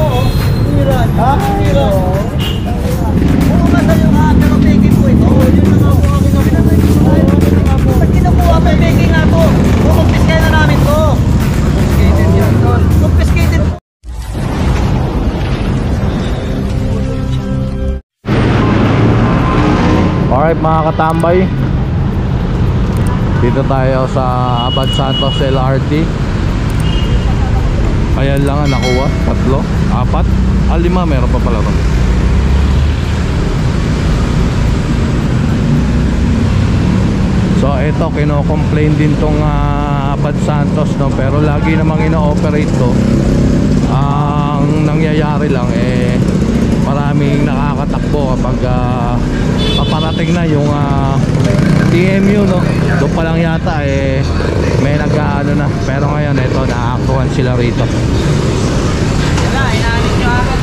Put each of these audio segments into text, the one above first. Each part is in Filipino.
mo, oh. Hira. Ha? Hira. Oo nga sa'yo nga, pero peking po ito. Yun na nga po ang kinabi. Pag kinukuha, peking nga to. Confiscate na namin to. Confiscated yan, Tol. Confiscated po. Alright mga katambay, dito tayo sa Abad Santos LRT. Ayan lang ang nakuha, 3, 4, 5, meron pa pala ron. So ito, kino-complain din tong Abad Santos, no? Pero lagi namang ino-operate to. Ang nangyayari lang maraming nakakatakbo kapag paparating na yung TMU, no? Doon pa lang yata may nag-aano na. Pero ngayon ito, naaaktuhan sila rito. Wala, inaanin nyo agad.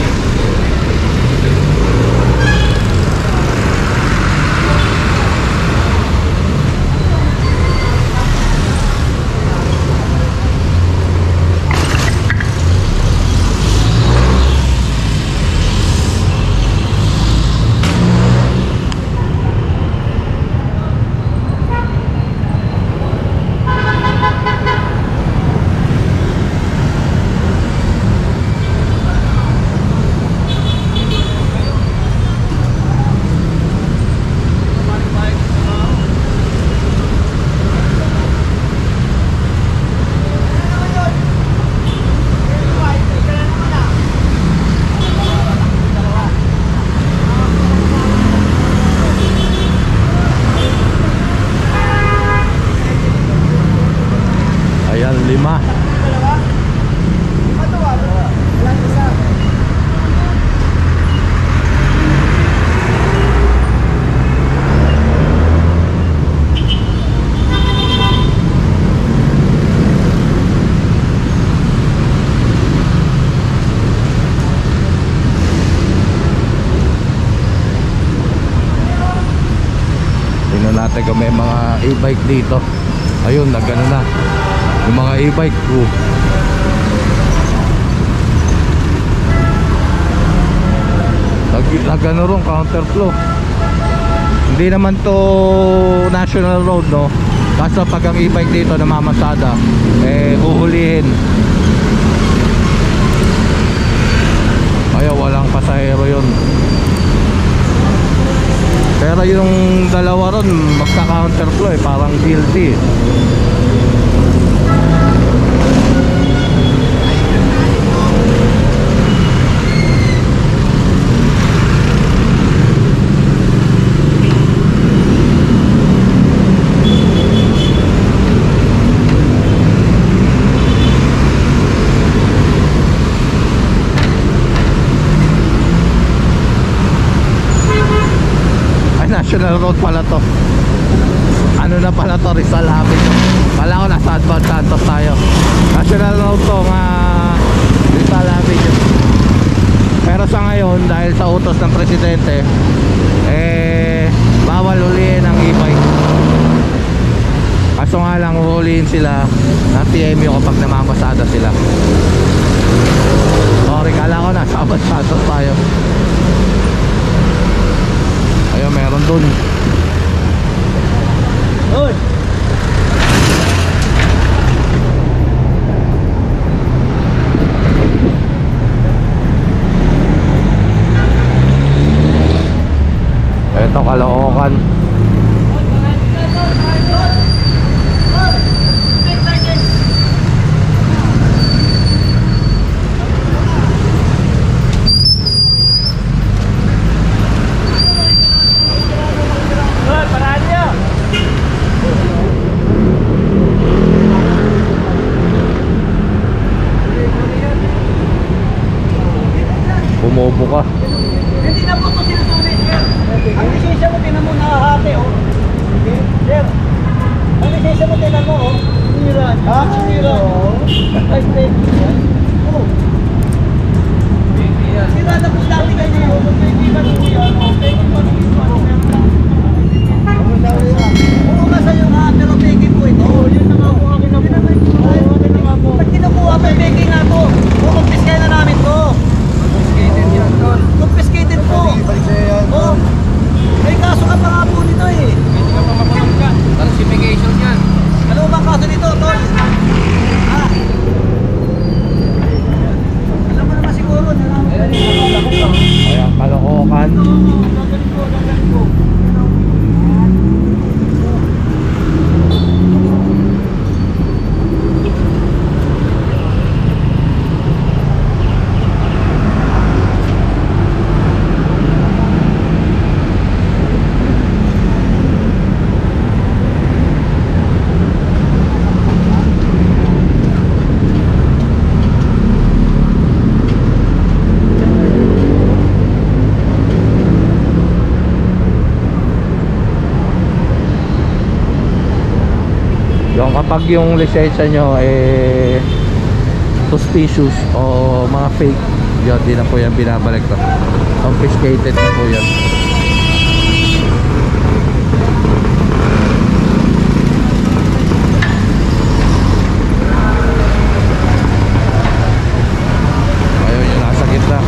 Ayan, 5. Tingnan natin kung may mga e-bike dito. Ayun, nagano na yung mga e-bike ko. Nagano ron, counterflow. Hindi naman to national road, no? Kaso pag ang e-bike dito namamasada, uhulihin. Ayaw, walang pasahero yun. Pero yung dalawa ron magka-counterflow, parang guilty. National road pala to. Ano na pala to, Rizal Avenue. Kala ko nasa Abad Santos tayo. National road to, Rizal Avenue. Pero sa ngayon, dahil sa utos ng presidente, bawal ulihin ang e-bike. Kaso nga lang, uhulihin sila na TMU kapag namamasada sila. Sorry, kala ko nasa Abad Santos tayo. Ayun, meron dun. Hoy! Ito, Caloocan. Bumobo ka. Hindi na po ito sinusulit, sir. Ang lisensya mo, tinan mo nakahati, oh. Sir, ang lisensya mo, tinan mo, oh. Hira. Ha? Hira. Ay, peking yan. Oh. Sira na po dati kayo. Peking na po yan. Peking pa rin ito. Oo nga sa'yo nga, pero peking po ito. Yun na nga po ang kinabi. Pag kinukuha, peking nga to. Confiscate na namin to. kapag yung lisensya nyo suspicious o mga fake, yun, di na po yan binabalik to. Confiscated na po yan. Ayun yung nasa gitna.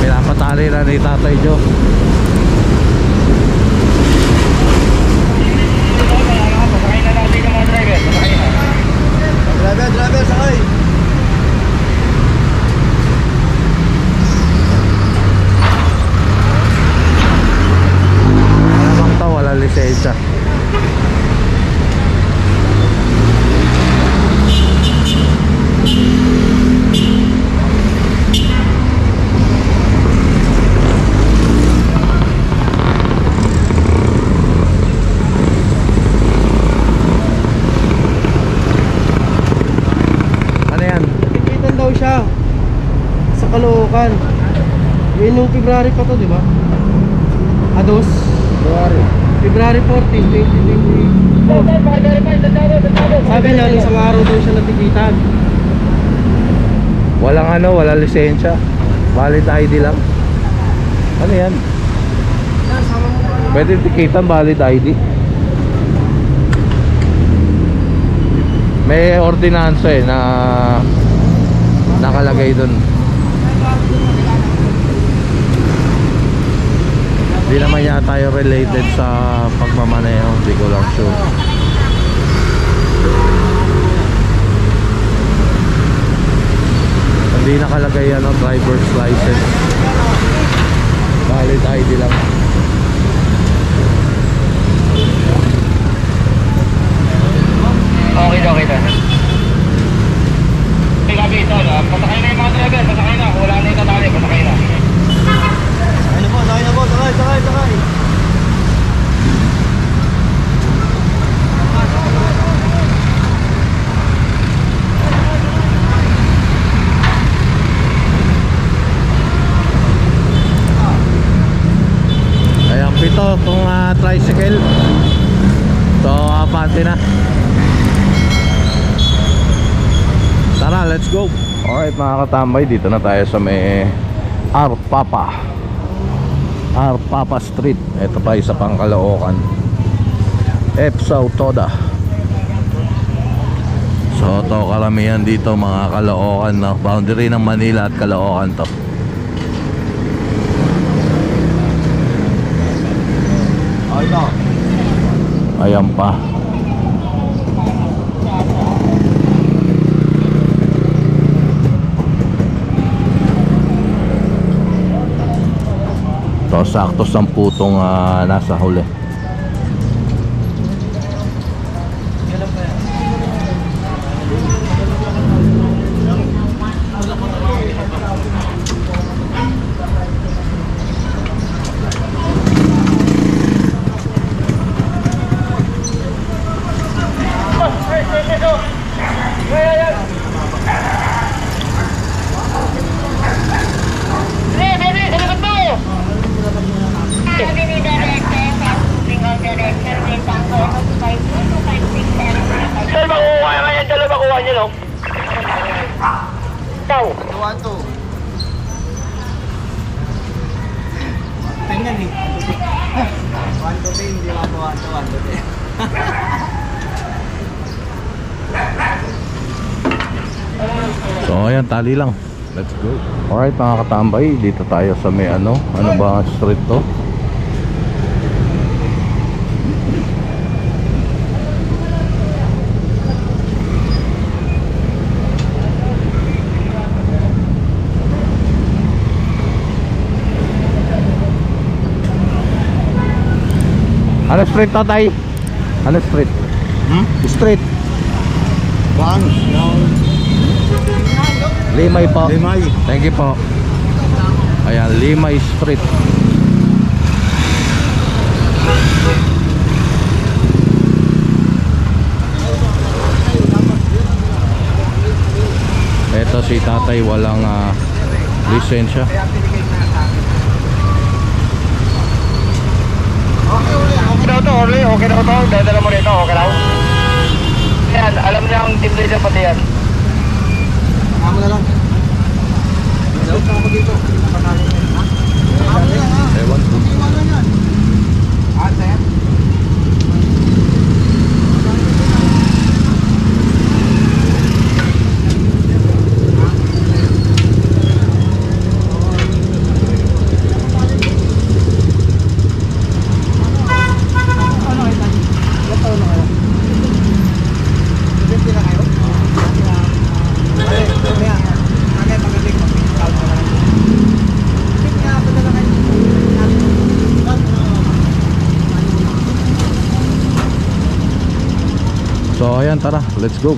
Pinapatali na ni Tatay Joe. Driver, sakay. Malamang to, wala lisensya. Tikitan daw siya sa Caloocan. Yun yung February pa to, di ba? Ados? February 14, 2020. Sabi na, isang araw daw siya natikitan. Walang lisensya. Valid ID lang. Ano yan? Pwede tikitan, valid ID. May ordinansa na nakalagay dun. Hindi naman yata tayo related sa pagmamaneho, hindi ko lang sure. Hindi nakalagay driver's license. Valid ID lang. Okay na. Gabi ito, pasakay na yung mga driver, pasakay na. Wala na yung tatali, pasakay na. Sakay na po, sakay. Ayan, pito itong tricycle. So, abante na. Tara, let's go. Alright mga katambay, dito na tayo sa may Arpapa Street. Ito pa isa pang Caloocan, Efsao Toda. So ito karamihan dito mga Caloocan na boundary ng Manila at Caloocan to. Ayan pa. So sakto 10 putong nasa huli. Sir, makukuha nga yan. Dalawa makuha nyo, no? Ikaw. 1-2. Tingnan eh. 1-2, hindi makuha. 1-2. So ayan, tali lang. Let's go. Alright mga katambay, dito tayo sa may ano ba ang street to? Ano street to, tay? Ano street? Street. Bang. Limay po. Limay. Thank you po. Ayan, Limay Street. Ito si tatay walang lisensya. Okay daw to, Orly. Okay daw to. Dadala mo rito. Okay daw. Yan, alam niya ang team leader pati yan. Amo na lang. Daw ka mo dito. Panahin mo, ha? Amo na lang, ha? Ewan ko. Iwanan yan. Sir? So ayan, tara, let's go.